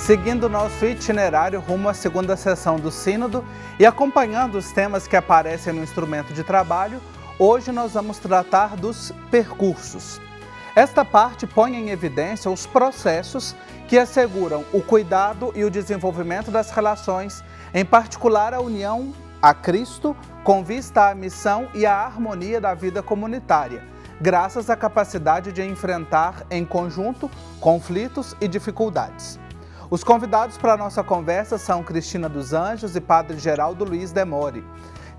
seguindo nosso itinerário rumo à segunda sessão do Sínodo e acompanhando os temas que aparecem no instrumento de trabalho, hoje nós vamos tratar dos percursos. Esta parte põe em evidência os processos que asseguram o cuidado e o desenvolvimento das relações, em particular a união a Cristo, com vista à missão e à harmonia da vida comunitária, graças à capacidade de enfrentar em conjunto conflitos e dificuldades. Os convidados para a nossa conversa são Cristina dos Anjos e Padre Geraldo Luiz Demore.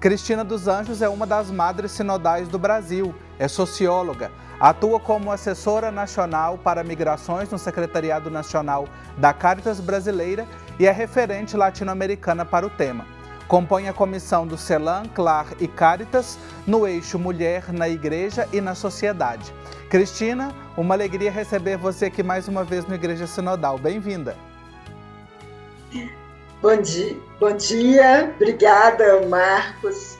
Cristina dos Anjos é uma das madres sinodais do Brasil, é socióloga, atua como assessora nacional para migrações no Secretariado Nacional da Caritas Brasileira e é referente latino-americana para o tema. Compõe a comissão do CELAM, CLAR e Caritas no eixo Mulher na Igreja e na Sociedade. Cristina, uma alegria receber você aqui mais uma vez no Igreja Sinodal. Bem-vinda. Bom dia. Obrigada, Marcos,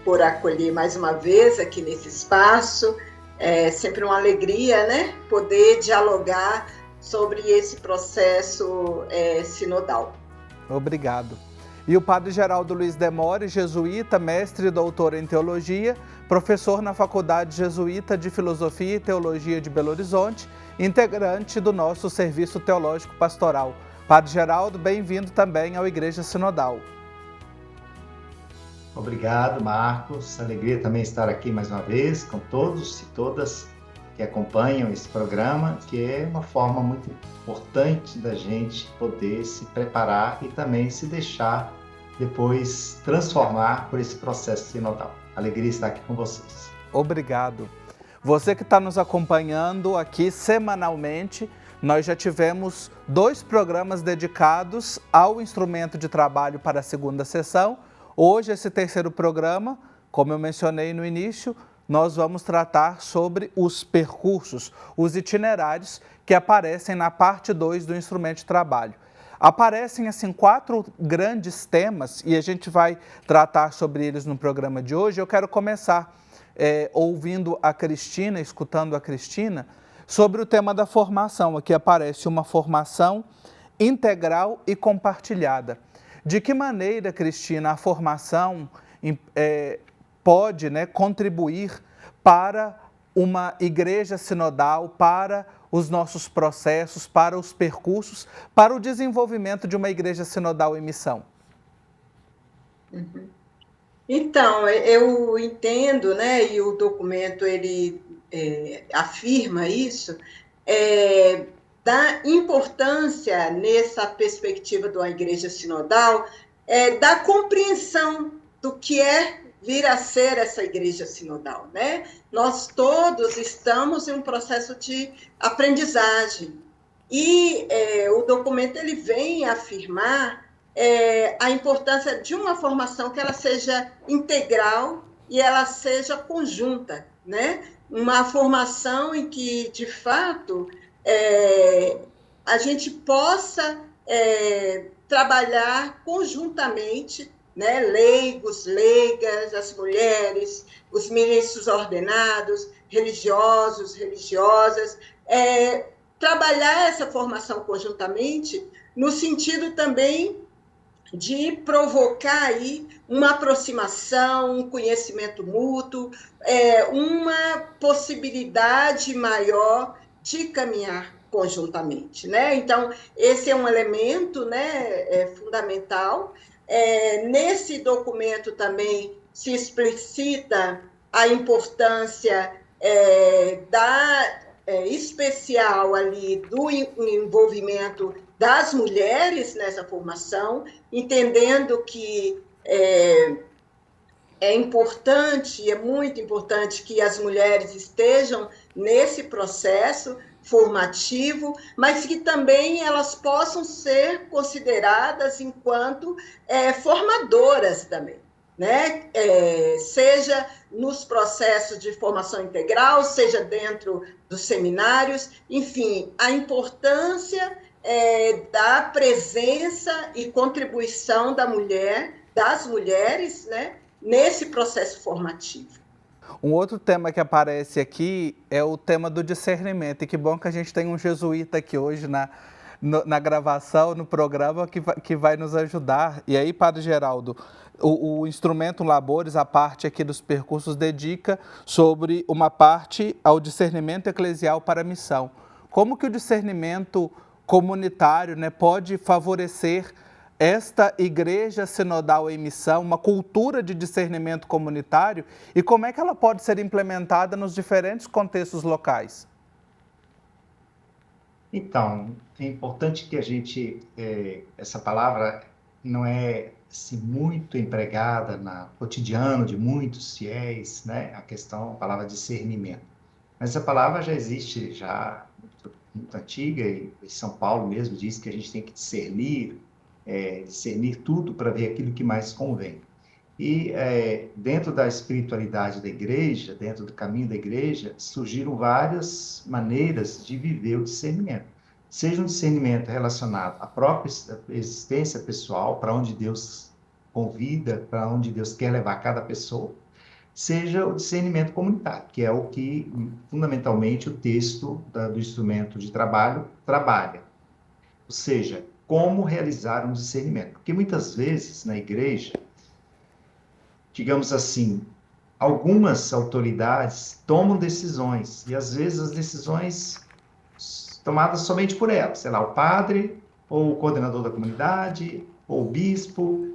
por acolher mais uma vez aqui nesse espaço. É sempre uma alegria, né, poder dialogar sobre esse processo sinodal. Obrigado. E o Padre Geraldo Luiz Demore, jesuíta, mestre e doutor em teologia, professor na Faculdade Jesuíta de Filosofia e Teologia de Belo Horizonte, integrante do nosso Serviço Teológico Pastoral. Padre Geraldo, bem-vindo também ao Igreja Sinodal. Obrigado, Marcos. Alegria também estar aqui mais uma vez com todos e todas que acompanham esse programa, que é uma forma muito importante da gente poder se preparar e também se deixar depois transformar por esse processo sinodal. Alegria estar aqui com vocês. Obrigado. Você que está nos acompanhando aqui semanalmente, nós já tivemos 2 programas dedicados ao instrumento de trabalho para a segunda sessão. Hoje, esse terceiro programa, como eu mencionei no início, nós vamos tratar sobre os percursos, os itinerários que aparecem na parte 2 do instrumento de trabalho. Aparecem, assim, 4 grandes temas e a gente vai tratar sobre eles no programa de hoje. Eu quero começar ouvindo a Cristina, escutando a Cristina, sobre o tema da formação. Aqui aparece uma formação integral e compartilhada. De que maneira, Cristina, a formação pode, contribuir para uma igreja sinodal, para os nossos processos, para os percursos, para o desenvolvimento de uma igreja sinodal em missão? Então, eu entendo, e o documento ele afirma isso, da importância nessa perspectiva de uma igreja sinodal, da compreensão do que é vir a ser essa igreja sinodal, né? Nós todos estamos em um processo de aprendizagem e o documento ele vem afirmar a importância de uma formação que ela seja integral e ela seja conjunta, né? Uma formação em que, de fato, a gente possa trabalhar conjuntamente, né? Leigos, leigas, as mulheres, os ministros ordenados, religiosos, religiosas, trabalhar essa formação conjuntamente no sentido também de provocar aí uma aproximação, um conhecimento mútuo, uma possibilidade maior de caminhar conjuntamente, né? Então, esse é um elemento, fundamental. Nesse documento também se explicita a importância especial ali do envolvimento das mulheres nessa formação, entendendo que é importante, é muito importante que as mulheres estejam nesse processo formativo, mas que também elas possam ser consideradas enquanto formadoras também, né? Seja nos processos de formação integral, seja dentro dos seminários, enfim, a importância da presença e contribuição das mulheres, né, nesse processo formativo. Um outro tema que aparece aqui é o tema do discernimento, e que bom que a gente tem um jesuíta aqui hoje na gravação, no programa, que vai nos ajudar. E aí, Padre Geraldo, o instrumento Labores, a parte aqui dos percursos, dedica sobre uma parte ao discernimento eclesial para a missão. Como que o discernimento comunitário, né, pode favorecer esta igreja sinodal em missão, uma cultura de discernimento comunitário, e como é que ela pode ser implementada nos diferentes contextos locais? Então, é importante que a gente, essa palavra não é assim, muito empregada no cotidiano de muitos fiéis, né? A palavra discernimento. Mas essa palavra já existe, já muito antiga, e São Paulo mesmo diz que a gente tem que discernir tudo para ver aquilo que mais convém. E dentro da espiritualidade da igreja, dentro do caminho da igreja, surgiram várias maneiras de viver o discernimento. Seja um discernimento relacionado à própria existência pessoal, para onde Deus convida, para onde Deus quer levar cada pessoa, seja o discernimento comunitário, que é o que, fundamentalmente, o texto do instrumento de trabalho trabalha. Ou seja, como realizar um discernimento. Porque muitas vezes, na igreja, digamos assim, algumas autoridades tomam decisões, e às vezes as decisões tomadas somente por elas, sei lá, o padre, ou o coordenador da comunidade, ou o bispo,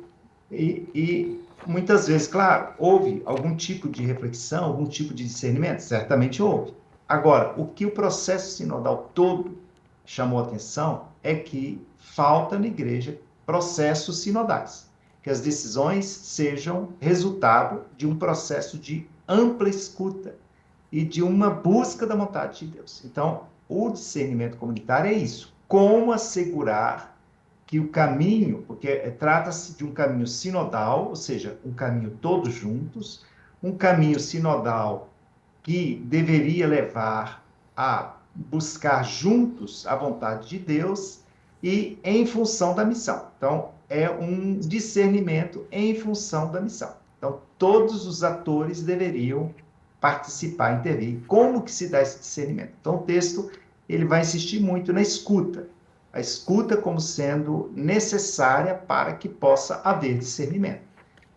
e muitas vezes, claro, houve algum tipo de reflexão, algum tipo de discernimento, certamente houve. Agora, o que o processo sinodal todo chamou a atenção é que falta na igreja processos sinodais, que as decisões sejam resultado de um processo de ampla escuta e de uma busca da vontade de Deus. Então, o discernimento comunitário é isso. Como assegurar que o caminho, porque trata-se de um caminho sinodal, ou seja, um caminho todos juntos, um caminho sinodal que deveria levar a buscar juntos a vontade de Deus e em função da missão. Então, é um discernimento em função da missão. Então, todos os atores deveriam participar, intervir. Como que se dá esse discernimento? Então, o texto ele vai insistir muito na escuta. A escuta como sendo necessária para que possa haver discernimento.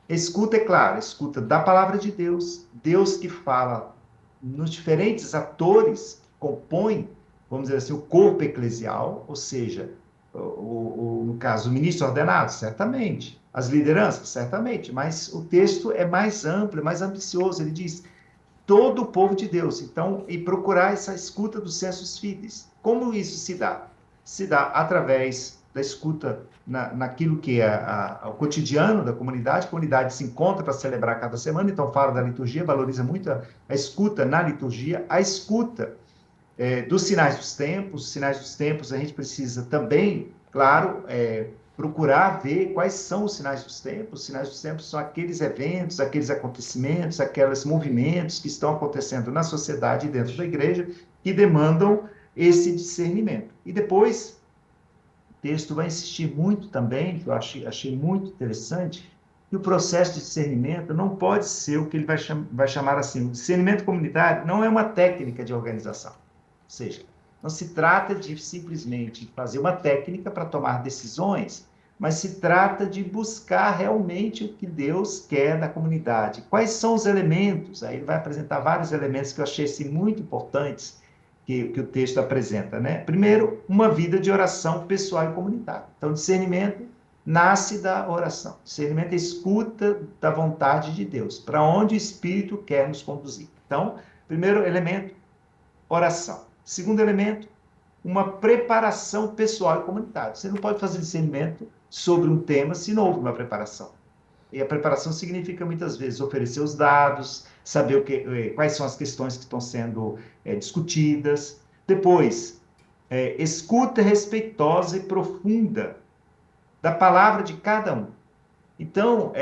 Escuta, é claro, escuta da palavra de Deus, Deus que fala nos diferentes atores que compõem, vamos dizer assim, o corpo eclesial, ou seja, no caso, o ministro ordenado, certamente, as lideranças, certamente, mas o texto é mais amplo, é mais ambicioso, ele diz todo o povo de Deus, então, e procurar essa escuta dos sensus fidelis. Como isso se dá? Se dá através da escuta naquilo que é o cotidiano da comunidade. A comunidade se encontra para celebrar cada semana, então fala da liturgia, valoriza muito a escuta na liturgia, a escuta dos sinais dos tempos. Os sinais dos tempos a gente precisa também, claro, procurar ver quais são os sinais dos tempos. Os sinais dos tempos são aqueles eventos, aqueles acontecimentos, aqueles movimentos que estão acontecendo na sociedade e dentro da igreja que demandam esse discernimento. E depois, o texto vai insistir muito também, que eu achei muito interessante, que o processo de discernimento não pode ser o que ele vai chamar assim. O discernimento comunitário não é uma técnica de organização. Ou seja, não se trata de simplesmente fazer uma técnica para tomar decisões, mas se trata de buscar realmente o que Deus quer da comunidade. Quais são os elementos? Aí ele vai apresentar vários elementos que eu achei assim, muito importantes, que o texto apresenta, né? Primeiro, uma vida de oração pessoal e comunitária. Então, discernimento nasce da oração. Discernimento é escuta da vontade de Deus, para onde o Espírito quer nos conduzir. Então, primeiro elemento, oração. Segundo elemento, uma preparação pessoal e comunitária. Você não pode fazer discernimento sobre um tema se não houve uma preparação. E a preparação significa, muitas vezes, oferecer os dados, saber quais são as questões que estão sendo discutidas. Depois, escuta respeitosa e profunda da palavra de cada um. Então,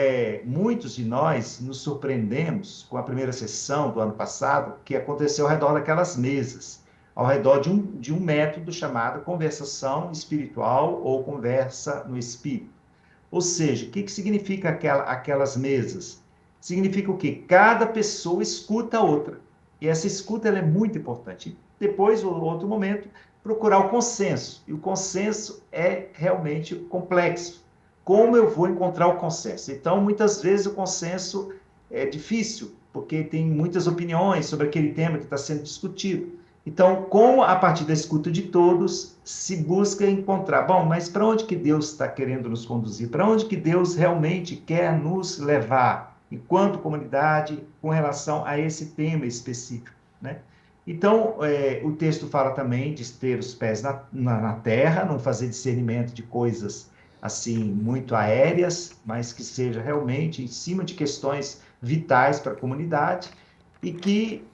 muitos de nós nos surpreendemos com a primeira sessão do ano passado, que aconteceu ao redor daquelas mesas, ao redor de um método chamado conversação espiritual ou conversa no espírito. Ou seja, o que significa aquelas mesas? Significa o quê? Cada pessoa escuta a outra. E essa escuta ela é muito importante. Depois, outro momento, procurar o consenso. E o consenso é realmente complexo. Como eu vou encontrar o consenso? Então, muitas vezes o consenso é difícil, porque tem muitas opiniões sobre aquele tema que está sendo discutido. Então, a partir da escuta de todos, se busca encontrar, bom, mas para onde que Deus está querendo nos conduzir? Para onde que Deus realmente quer nos levar, enquanto comunidade, com relação a esse tema específico, né? Então, o texto fala também de ter os pés na terra, não fazer discernimento de coisas assim muito aéreas, mas que seja realmente em cima de questões vitais para a comunidade, e que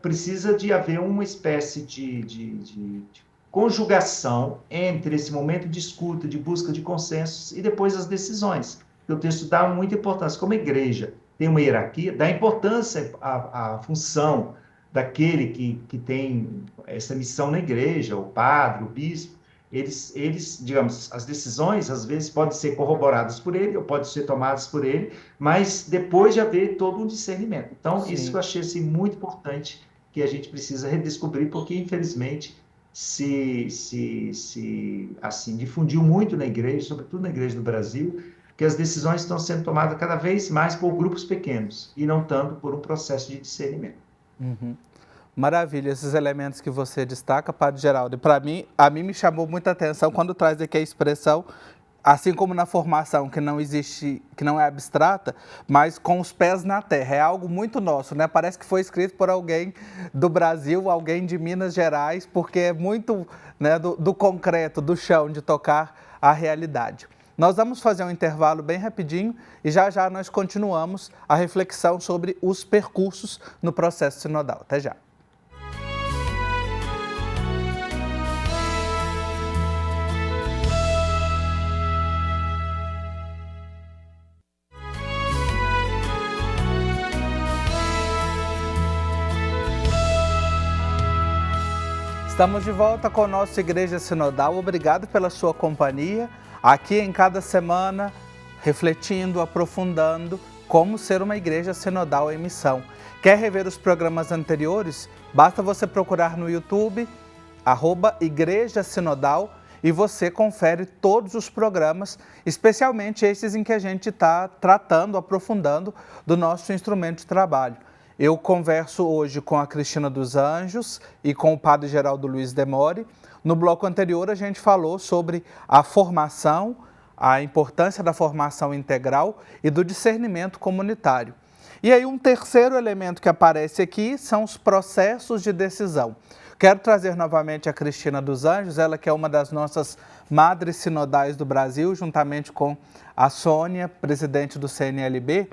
precisa de haver uma espécie de conjugação entre esse momento de escuta, de busca de consensos e depois as decisões. O texto dá muita importância. Como a igreja tem uma hierarquia, dá importância à função daquele que tem essa missão na igreja, o padre, o bispo. Eles, digamos, as decisões às vezes podem ser corroboradas por ele ou podem ser tomadas por ele, mas depois de haver todo um discernimento. Então, sim, isso eu achei assim, muito importante, que a gente precisa redescobrir, porque infelizmente se assim, difundiu muito na igreja, sobretudo na igreja do Brasil, que as decisões estão sendo tomadas cada vez mais por grupos pequenos e não tanto por um processo de discernimento. Uhum. Maravilha, esses elementos que você destaca, Padre Geraldo. Para mim, me chamou muita atenção quando traz aqui a expressão, assim como na formação, que não existe, que não é abstrata, mas com os pés na terra. É algo muito nosso, né? Parece que foi escrito por alguém do Brasil, alguém de Minas Gerais, porque é muito, né, do concreto, do chão, de tocar a realidade. Nós vamos fazer um intervalo bem rapidinho e já já nós continuamos a reflexão sobre os percursos no processo sinodal. Até já. Estamos de volta com a nossa Igreja Sinodal. Obrigado pela sua companhia. Aqui em cada semana, refletindo, aprofundando como ser uma igreja sinodal em missão. Quer rever os programas anteriores? Basta você procurar no YouTube, @Igreja Sinodal, e você confere todos os programas, especialmente esses em que a gente está tratando, aprofundando do nosso instrumento de trabalho. Eu converso hoje com a Cristina dos Anjos e com o Padre Geraldo Luiz Demore. No bloco anterior, a gente falou sobre a formação, a importância da formação integral e do discernimento comunitário. E aí, um terceiro elemento que aparece aqui são os processos de decisão. Quero trazer novamente a Cristina dos Anjos, ela que é uma das nossas madres sinodais do Brasil, juntamente com a Sônia, presidente do CNLB.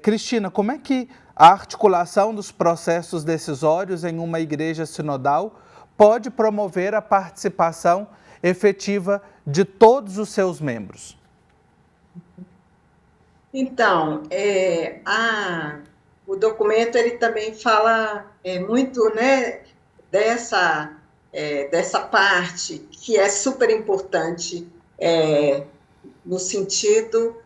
Cristina, como é que a articulação dos processos decisórios em uma igreja sinodal pode promover a participação efetiva de todos os seus membros? Então, o documento ele também fala muito, né, dessa parte que é super importante, no sentido,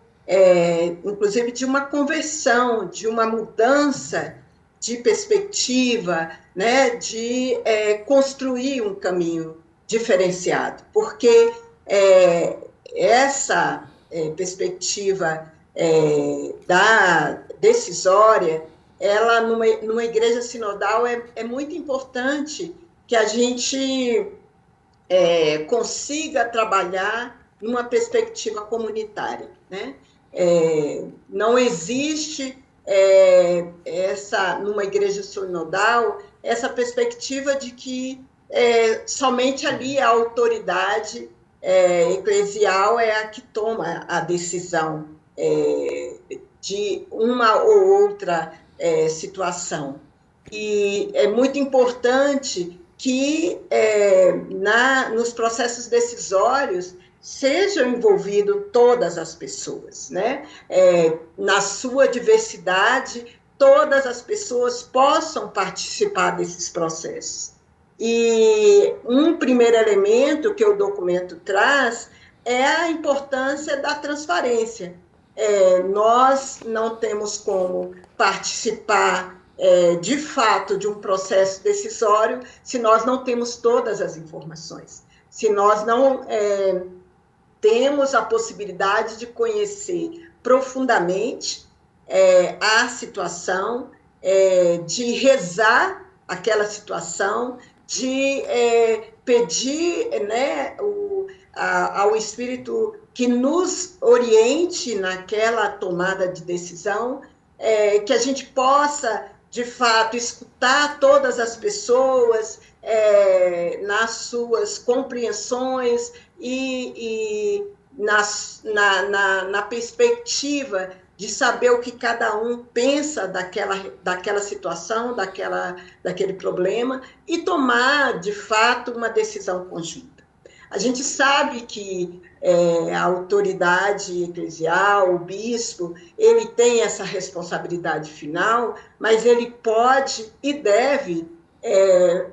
inclusive, de uma conversão, de uma mudança de perspectiva, né, de construir um caminho diferenciado, porque essa perspectiva da decisória, ela numa igreja sinodal é muito importante que a gente consiga trabalhar numa perspectiva comunitária, né? Não existe numa igreja sinodal essa perspectiva de que somente ali a autoridade eclesial é a que toma a decisão de uma ou outra situação. E é muito importante que nos processos decisórios sejam envolvidas todas as pessoas, né? Na sua diversidade, todas as pessoas possam participar desses processos. E um primeiro elemento que o documento traz é a importância da transparência. Nós não temos como participar de fato, de um processo decisório se nós não temos todas as informações, se nós não temos a possibilidade de conhecer profundamente a situação, de rezar aquela situação, de pedir, né, ao Espírito que nos oriente naquela tomada de decisão, que a gente possa, de fato, escutar todas as pessoas nas suas compreensões e na perspectiva de saber o que cada um pensa daquela situação, daquele problema, e tomar, de fato, uma decisão conjunta. A gente sabe que a autoridade eclesial, o bispo, ele tem essa responsabilidade final, mas ele pode e deve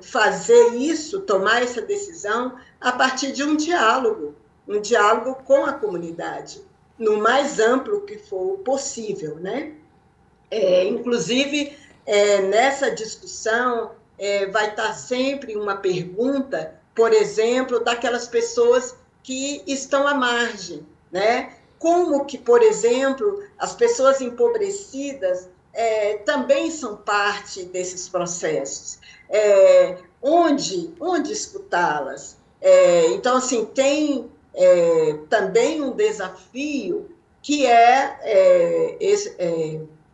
fazer isso, tomar essa decisão, a partir de um diálogo com a comunidade, no mais amplo que for possível, né? Inclusive, nessa discussão, vai estar sempre uma pergunta, por exemplo, daquelas pessoas que estão à margem, né? Como que, por exemplo, as pessoas empobrecidas também são parte desses processos. Onde escutá-las? Então, assim, tem também um desafio que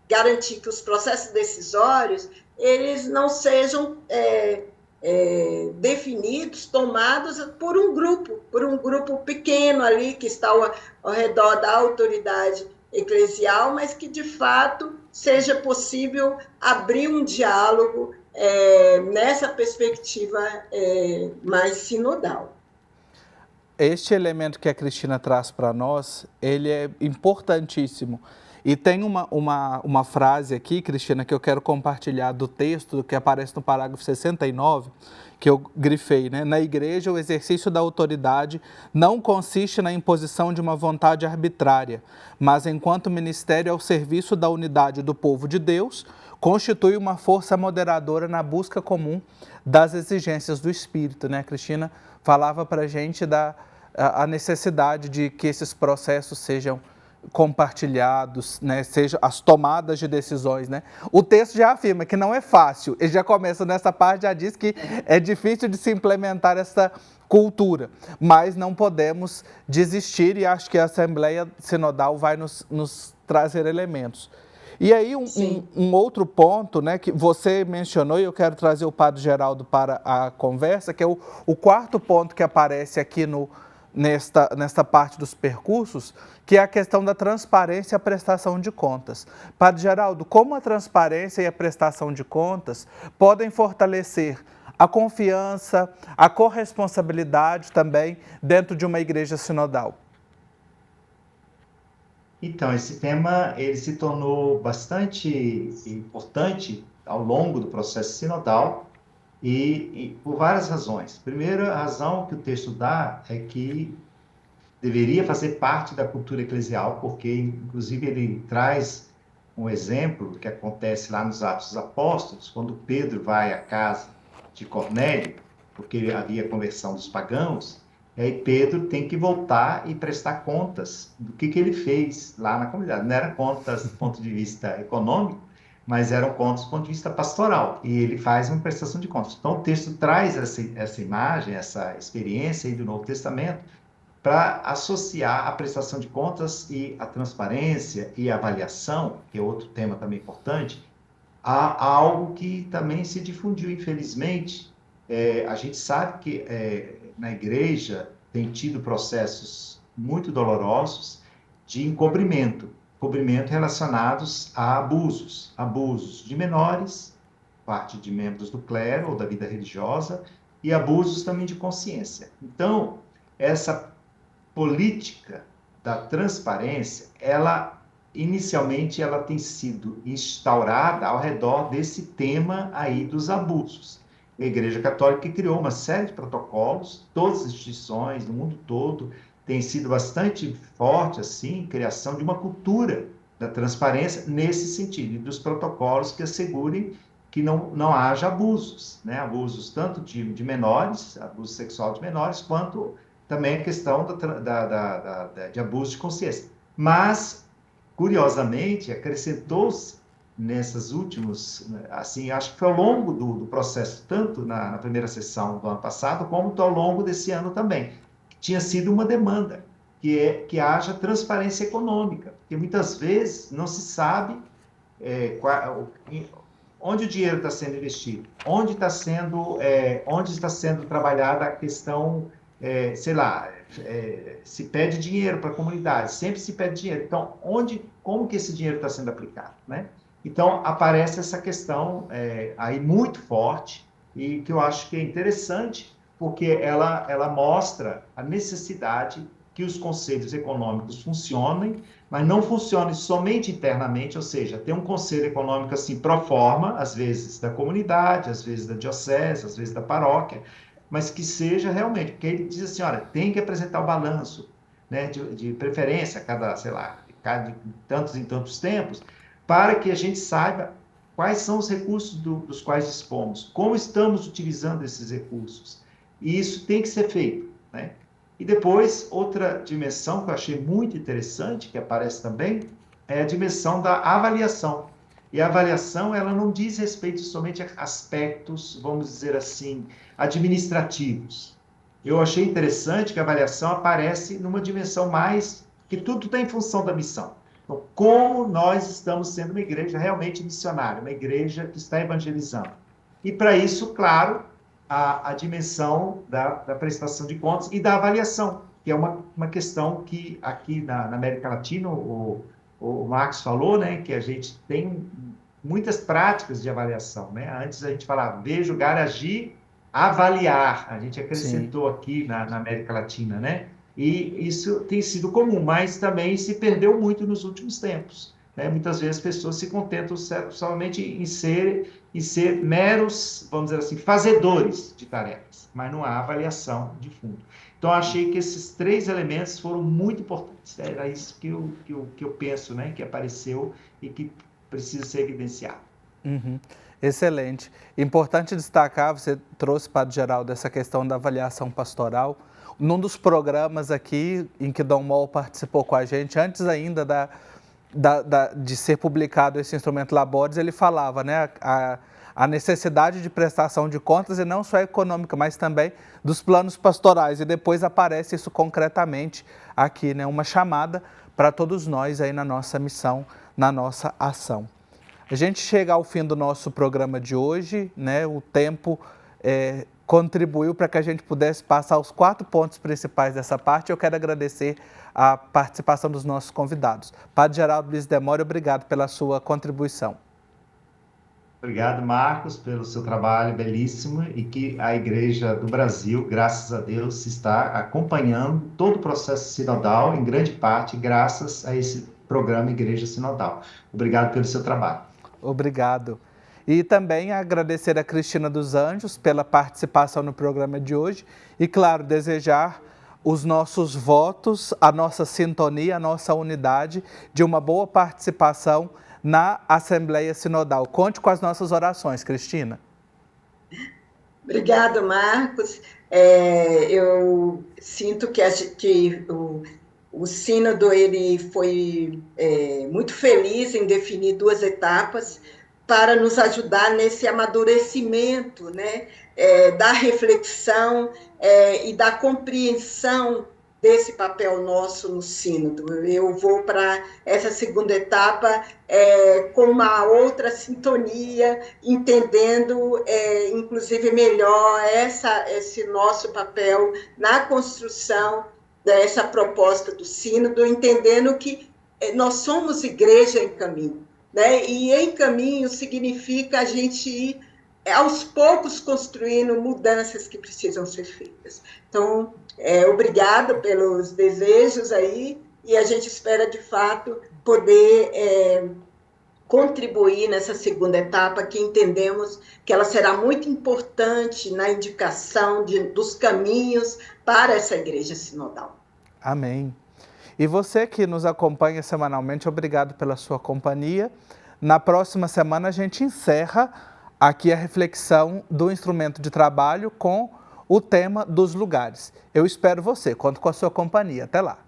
garantir que os processos decisórios eles não sejam definidos, tomados por um grupo pequeno ali que está ao redor da autoridade eclesial, mas que, de fato, seja possível abrir um diálogo nessa perspectiva mais sinodal. Este elemento que a Cristina traz para nós, ele é importantíssimo. E tem uma frase aqui, Cristina, que eu quero compartilhar do texto, que aparece no parágrafo 69, que eu grifei, né? Na igreja, o exercício da autoridade não consiste na imposição de uma vontade arbitrária, mas enquanto ministério ao serviço da unidade do povo de Deus, constitui uma força moderadora na busca comum das exigências do Espírito, né? A Cristina falava para a gente a necessidade de que esses processos sejam compartilhados, né, sejam as tomadas de decisões, né? O texto já afirma que não é fácil, ele já começa nessa parte, já diz que é difícil de se implementar essa cultura, mas não podemos desistir e acho que a Assembleia Sinodal vai nos trazer elementos. E aí um outro ponto, né, que você mencionou, e eu quero trazer o Padre Geraldo para a conversa, que é o quarto ponto que aparece aqui nesta parte dos percursos, que é a questão da transparência e a prestação de contas. Padre Geraldo, como a transparência e a prestação de contas podem fortalecer a confiança, a corresponsabilidade também dentro de uma igreja sinodal? Então, esse tema ele se tornou bastante importante ao longo do processo sinodal e por várias razões. Primeira razão que o texto dá é que deveria fazer parte da cultura eclesial, porque, inclusive, ele traz um exemplo que acontece lá nos Atos dos Apóstolos, quando Pedro vai à casa de Cornélio, porque havia conversão dos pagãos, e aí Pedro tem que voltar e prestar contas do que ele fez lá na comunidade. Não eram contas do ponto de vista econômico, mas eram contas do ponto de vista pastoral, e ele faz uma prestação de contas. Então, o texto traz essa imagem, essa experiência aí do Novo Testamento, para associar a prestação de contas e a transparência e a avaliação, que é outro tema também importante, a algo que também se difundiu, infelizmente. A gente sabe que na igreja tem tido processos muito dolorosos de encobrimento relacionados a abusos de menores, parte de membros do clero ou da vida religiosa, e abusos também de consciência. Então, essa política da transparência, inicialmente ela tem sido instaurada ao redor desse tema aí dos abusos. A Igreja Católica criou uma série de protocolos, todas as instituições no mundo todo têm sido bastante forte assim, criação de uma cultura da transparência nesse sentido, e dos protocolos que assegurem que não haja abusos, né? Abusos tanto de menores, abuso sexual de menores, quanto também a questão de abuso de consciência. Mas, curiosamente, acrescentou-se nesses últimos, assim, acho que foi ao longo do processo, tanto na primeira sessão do ano passado, como ao longo desse ano também, que tinha sido uma demanda, que haja transparência econômica, porque muitas vezes não se sabe onde o dinheiro está sendo investido, onde está sendo trabalhada a questão, sei lá, se pede dinheiro para a comunidade, sempre se pede dinheiro. Então, como que esse dinheiro está sendo aplicado, né? Então, aparece essa questão aí muito forte e que eu acho que é interessante, porque ela mostra a necessidade que os conselhos econômicos funcionem, mas não funcionem somente internamente, ou seja, tem um conselho econômico assim pro forma, às vezes da comunidade, às vezes da diocese, às vezes da paróquia, mas que seja realmente, porque ele diz assim, olha, tem que apresentar o balanço, né, de preferência, sei lá, de tantos em tantos tempos, para que a gente saiba quais são os recursos dos quais dispomos, como estamos utilizando esses recursos. E isso tem que ser feito, né? E depois, outra dimensão que eu achei muito interessante, que aparece também, é a dimensão da avaliação. E a avaliação, ela não diz respeito somente a aspectos, vamos dizer assim, administrativos. Eu achei interessante que a avaliação aparece numa dimensão mais, que tudo está em função da missão. Então, como nós estamos sendo uma igreja realmente missionária, uma igreja que está evangelizando. E para isso, claro, a dimensão da prestação de contas e da avaliação, que é uma questão que aqui na América Latina, o Marcos falou, né, que a gente tem muitas práticas de avaliação, né? Antes a gente falava ver, julgar, agir, avaliar. A gente acrescentou Sim. aqui na América Latina, né? E isso tem sido comum, mas também se perdeu muito nos últimos tempos, né? Muitas vezes as pessoas se contentam somente em ser meros, vamos dizer assim, fazedores de tarefas, mas não há avaliação de fundo. Então, eu achei que esses 3 elementos foram muito importantes. Era isso que eu penso, né? Que apareceu e que precisa ser evidenciado. Uhum. Excelente. Importante destacar, você trouxe, Padre Geraldo, essa questão da avaliação pastoral. Num dos programas aqui, em que Dom Mol participou com a gente, antes ainda de ser publicado esse instrumento Labores, ele falava, né, a necessidade de prestação de contas, e não só econômica, mas também dos planos pastorais. E depois aparece isso concretamente aqui, né, uma chamada para todos nós aí na nossa missão, na nossa ação. A gente chega ao fim do nosso programa de hoje, né, o tempo contribuiu para que a gente pudesse passar os 4 pontos principais dessa parte. Eu quero agradecer a participação dos nossos convidados. Padre Geraldo Luiz Demório, obrigado pela sua contribuição. Obrigado, Marcos, pelo seu trabalho belíssimo e que a Igreja do Brasil, graças a Deus, está acompanhando todo o processo sinodal, em grande parte, graças a esse programa Igreja Sinodal. Obrigado pelo seu trabalho. Obrigado. E também agradecer a Cristina dos Anjos pela participação no programa de hoje e, claro, desejar os nossos votos, a nossa sintonia, a nossa unidade de uma boa participação na Assembleia Sinodal. Conte com as nossas orações, Cristina. Obrigada, Marcos. Eu sinto que o sínodo ele foi muito feliz em definir 2 etapas para nos ajudar nesse amadurecimento, né, da reflexão e da compreensão desse papel nosso no sínodo. Eu vou para essa 2ª etapa com uma outra sintonia, entendendo, inclusive, melhor esse nosso papel na construção dessa proposta do sínodo, entendendo que nós somos igreja em caminho, né? E em caminho significa a gente ir aos poucos construindo mudanças que precisam ser feitas. Então, obrigada pelos desejos aí, e a gente espera, de fato, poder contribuir nessa 2ª etapa, que entendemos que ela será muito importante na indicação dos caminhos para essa igreja sinodal. Amém. E você que nos acompanha semanalmente, obrigado pela sua companhia. Na próxima semana a gente encerra aqui a reflexão do instrumento de trabalho com o tema dos lugares. Eu espero você, conto com a sua companhia. Até lá.